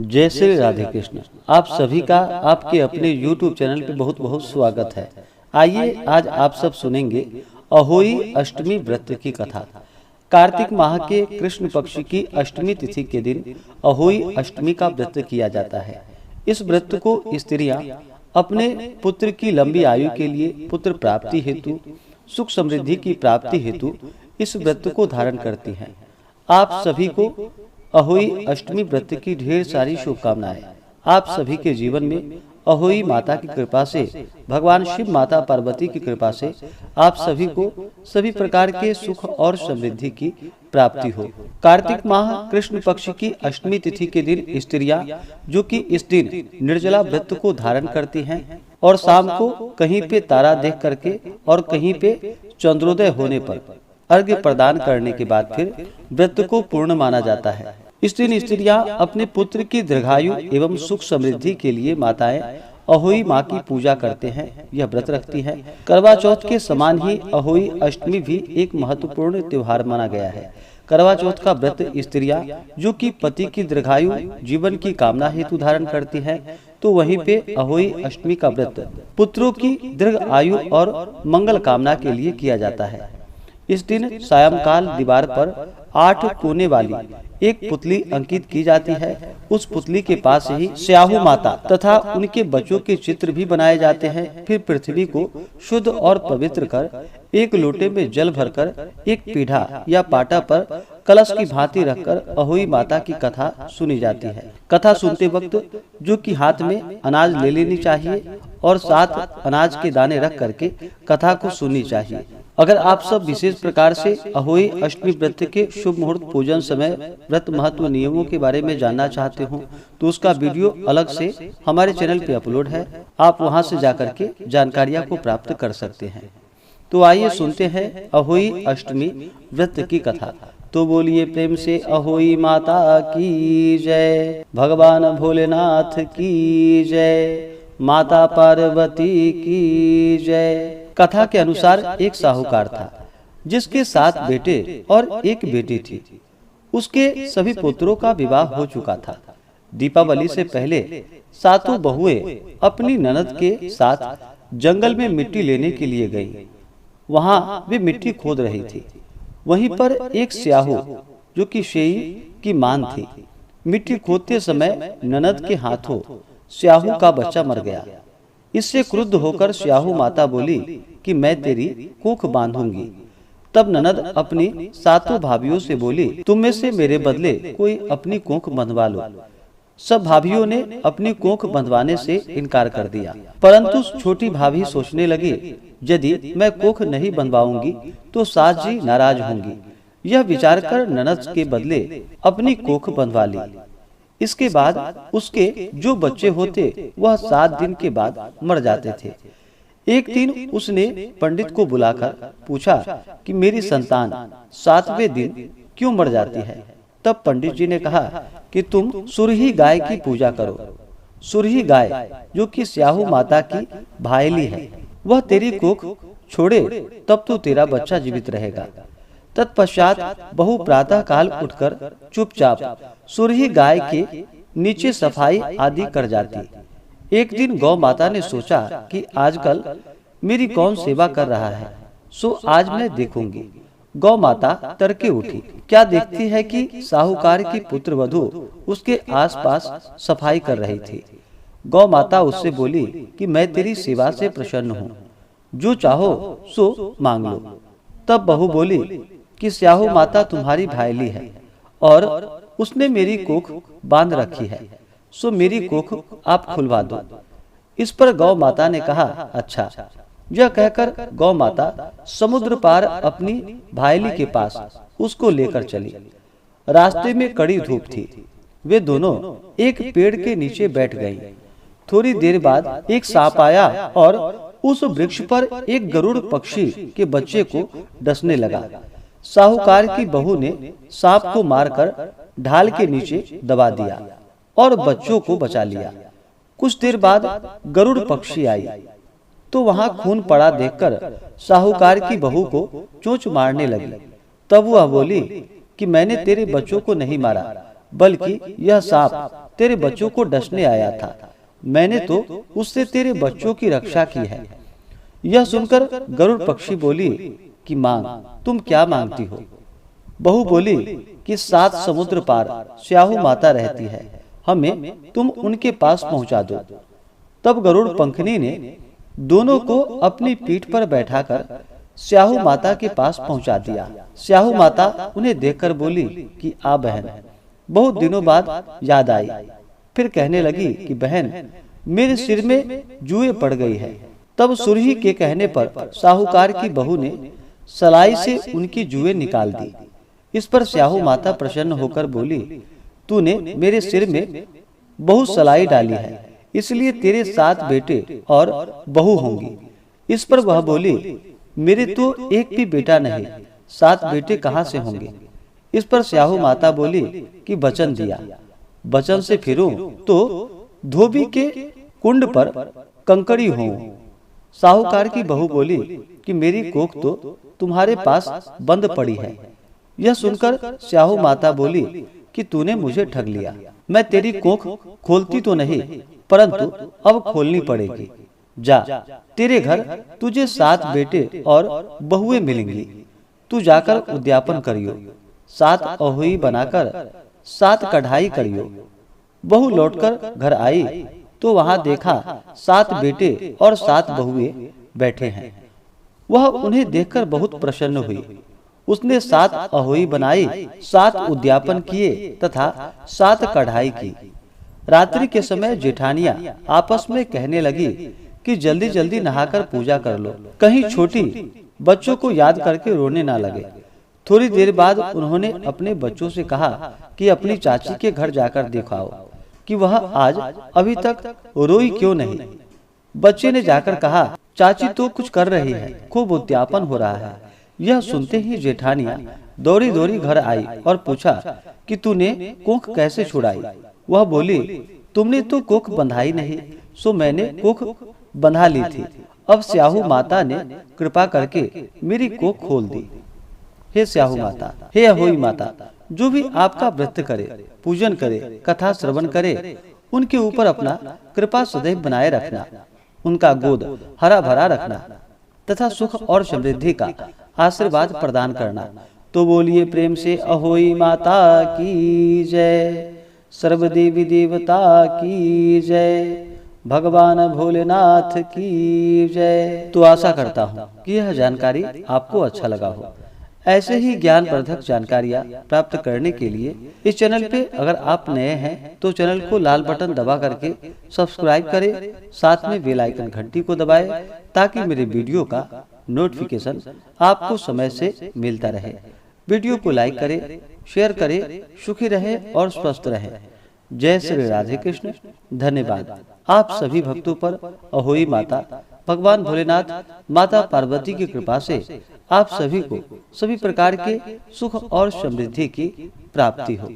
जय श्री राधे कृष्ण। आप सभी का आपके अपने YouTube चैनल पे बहुत बहुत स्वागत है। आइए आज आप सब सुनेंगे अहोई अष्टमी व्रत की कथा। कार्तिक माह के कृष्ण पक्ष की अष्टमी तिथि के दिन अहोई अष्टमी का व्रत किया जाता है। इस व्रत को स्त्रियां अपने पुत्र की लंबी आयु के लिए, पुत्र प्राप्ति हेतु, सुख समृद्धि की प्राप्ति हेतु इस व्रत को धारण करती हैं। आप सभी को अहोई अष्टमी व्रत की ढेर सारी शुभकामनाएं। आप सभी के जीवन में अहोई माता की कृपा से, भगवान शिव माता पार्वती की कृपा से आप सभी को सभी प्रकार के सुख और समृद्धि की प्राप्ति हो। कार्तिक माह कृष्ण पक्ष की अष्टमी तिथि के दिन स्त्रियां, जो कि इस दिन निर्जला व्रत को धारण करती हैं और शाम को कहीं पे तारा देख करके और कहीं पे चंद्रोदय होने पर अर्घ्य प्रदान करने के बाद फिर व्रत को पूर्ण माना जाता है। इस दिन स्त्रियां अपने पुत्र की दीर्घायु एवं सुख समृद्धि के लिए माताएं अहोई माँ की पूजा करते हैं, यह व्रत रखती हैं। करवा चौथ के समान ही अहोई अष्टमी भी एक महत्वपूर्ण त्योहार माना गया है। करवा चौथ का व्रत स्त्रियां, जो कि पति की दीर्घायु जीवन की कामना हेतु धारण करती हैं, तो वहीं पे अहोई अष्टमी का व्रत पुत्रों की दीर्घ आयु और मंगल कामना के लिए किया जाता है। इस दिन सायंकाल दीवार पर 8 कोने वाली एक पुतली अंकित की जाती है। उस पुतली के पास ही स्याहू माता तथा उनके बच्चों के चित्र भी बनाए जाते हैं। फिर पृथ्वी को शुद्ध और पवित्र कर एक लोटे में जल भरकर एक पीढ़ा या पाटा पर कलश की भांति रखकर अहोई माता की कथा सुनी जाती है। कथा सुनते वक्त जो कि हाथ में अनाज ले लेनी चाहिए और साथ अनाज के दाने रख करके कथा को सुननी चाहिए। अगर आप सब विशेष प्रकार से अहोई अष्टमी व्रत के शुभ मुहूर्त पूजन समय व्रत महत्व नियमों के बारे में जानना चाहते हो तो उसका वीडियो अलग से हमारे चैनल पे अपलोड है। आप वहां से जाकर के जानकारियां को प्राप्त कर सकते हैं। तो आइए सुनते हैं अहोई अष्टमी व्रत की कथा। तो बोलिए प्रेम से अहोई माता की जय, भगवान भोलेनाथ की जय, माता पार्वती की जय। कथा के अनुसार एक साहूकार था जिसके 7 बेटे और एक बेटी थी। उसके सभी पुत्रों का विवाह हो चुका था। दीपावली से पहले 7 बहुएं अपनी ननद के साथ जंगल में मिट्टी लेने के लिए गईं। वहां वे मिट्टी खोद रही थी। वहीं पर एक स्याहू, जो कि शेई की मान थी, मिट्टी खोदते समय ननद के हाथों स्याहू का बच्चा मर गया। इससे क्रुद्ध होकर स्याहू माता बोली कि मैं तेरी कोख बांधूंगी। तब ननद अपनी 7 भाभियों से बोली, तुम में से मेरे बदले कोई अपनी कोख बंधवा लो। सब भाभियों ने अपनी कोख बंधवाने से इनकार कर दिया, परंतु छोटी भाभी सोचने लगी, यदि मैं कोख नहीं बंधवाऊंगी तो सास जी नाराज होंगी। यह विचार कर ननद के बदले अपनी कोख बंधवा ली। इसके बाद उसके जो बच्चे होते वह 7 दिन के बाद मर जाते थे। एक दिन उसने पंडित को बुलाकर पूछा कि मेरी संतान 7वें दिन क्यों मर जाती है। तब पंडित जी ने कहा कि तुम सुरही गाय की पूजा करो। सुरही गाय, जो कि स्याहू माता की भायली है, वह तेरी कोख छोड़े तब तो तेरा बच्चा जीवित रहेगा। तत्पश्चात बहू प्रातः काल उठकर चुपचाप सुरही गाय के नीचे सफाई आदि कर जाती। एक दिन गौ माता ने सोचा कि आजकल मेरी कौन सेवा कर रहा है, सो आज मैं देखूंगी। गौ माता तड़के उठी। क्या देखती है कि साहूकार की पुत्र वधू उसके आसपास सफाई कर रही थी। गौ माता उससे बोली कि मैं तेरी सेवा से प्रसन्न हूँ, जो चाहो सो मांग लो। तब बहू बोली कि स्याहू माता तुम्हारी भायली है और उसने मेरी कोख बांध रखी है, सो मेरी कोख आप खुलवा दो। इस पर गौ माता ने कहा, अच्छा। यह कहकर गौ माता समुद्र पार अपनी भायली के पास उसको लेकर चली। रास्ते में कड़ी धूप थी। वे दोनों एक पेड़ के नीचे बैठ गईं। थोड़ी देर बाद एक सांप आया और उस वृक्ष पर एक गरुड़ पक्षी के बच्चे को डसने लगा। साहूकार की बहू ने सांप को मारकर ढाल के नीचे दबा दिया और बच्चों को बचा लिया। कुछ देर बाद गरुड़ पक्षी आई तो वहां खून पड़ा देखकर साहूकार की बहू को चोंच मारने लगी। तब वह बोली कि मैंने तेरे बच्चों को नहीं मारा, बल्कि यह सांप तेरे बच्चों को डसने आया था। मैंने तो उससे तेरे बच्चों की रक्षा की है। यह सुनकर गरुड़ पक्षी बोली कि मांग, तुम क्या मांगती हो? बहू बोली कि 7 समुद्र पार स्याहू माता रहती है, हमें तुम उनके पास पहुंचा दो। तब गरुड़ पंखनी ने दोनों को अपनी पीठ पर बैठाकर स्याहू माता के पास पहुंचा दिया। स्याहू माता उन्हें देखकर बोली कि आ बहन, बहुत दिनों बाद याद आई। फिर कहने लगी कि बहन, मेरे सिर में जुएं पड़ गई है। तब सुरही के कहने पर साहूकार की बहू ने सलाई से उनकी जुएं निकाल दी। इस पर स्याहू माता प्रसन्न होकर बोली, तूने मेरे सिर में बहुत सलाई डाली है, इसलिए तेरे 7 बेटे और बहू होंगी। इस पर वह बोली, मेरे तो एक भी बेटा नहीं, 7 बेटे कहाँ से होंगे? इस पर स्याहू माता बोली कि वचन दिया, वचन से फिरूं तो धोबी के कुंड पर कंकड़ी हूँ। साहूकार की बहू बोली कि मेरी कोख तो तुम्हारे पास बंद पड़ी है। यह सुनकर स्याहू माता बोली कि तूने मुझे ठग लिया। मैं तेरी कोख खोलती तो नहीं, परंतु अब खोलनी पड़ेगी। जा, तेरे घर तुझे 7 बेटे और बहुएं मिलेंगी। तू जाकर उद्यापन करियो, 7 अहोई बनाकर 7 कढ़ाई करियो। बहू लौटकर घर आई तो वहां देखा 7 बेटे और 7 बहुएं बैठे हैं। वह उन्हें देखकर बहुत प्रसन्न हुई। उसने 7 अहोई बनाई, 7 उद्यापन किए तथा 7 कढ़ाई की। रात्रि के समय जेठानियां आपस में कहने लगी कि जल्दी जल्दी नहाकर पूजा कर लो, कहीं छोटी बच्चों को याद करके रोने ना लगे। थोड़ी देर बाद उन्होंने अपने बच्चों से कहा कि अपनी चाची के घर जाकर दिखाओ कि वह आज अभी तक रोई क्यों नहीं। बच्चे ने जाकर कहा, चाची तो कुछ कर रही है, खूब उद्यापन हो रहा है। यह सुनते ही जेठानियां दौड़ी दौड़ी घर आई और पूछा कि तूने कोख कैसे छुड़ाई? वह बोली, तुमने तो कोख बंधाई नहीं, सो मैंने कोख बंधा ली थी। अब स्याहू माता ने कृपा करके मेरी कोख खोल दी। हे स्याहू माता, हे अहोई माता, जो भी आपका व्रत करे, पूजन करे, कथा श्रवण करे, उनके ऊपर अपना कृपा सदैव बनाए रखना, उनका गोद हरा भरा रखना तथा सुख और समृद्धि का आशीर्वाद प्रदान करना। तो बोलिए प्रेम से अहोई माता की जय, सर्वदेवी देवता की जय, भगवान भोलेनाथ की जय। तो आशा करता हूँ कि यह जानकारी आपको अच्छा लगा हो। ऐसे ही ज्ञानवर्धक जानकारियाँ प्राप्त करने के लिए इस चैनल पे अगर आप नए हैं तो चैनल को लाल बटन दबा करके सब्सक्राइब करें, साथ में बेल आइकन घंटी को दबाएं ताकि मेरे वीडियो का नोटिफिकेशन आपको समय से मिलता रहे। वीडियो को लाइक करें, शेयर करें, सुखी रहे और स्वस्थ रहे। जय श्री राधे कृष्ण। धन्यवाद आप सभी भक्तों पर अहोई माता, भगवान भोलेनाथ, माता पार्वती की कृपा से आप सभी को सभी प्रकार के सुख और समृद्धि की प्राप्ति हो।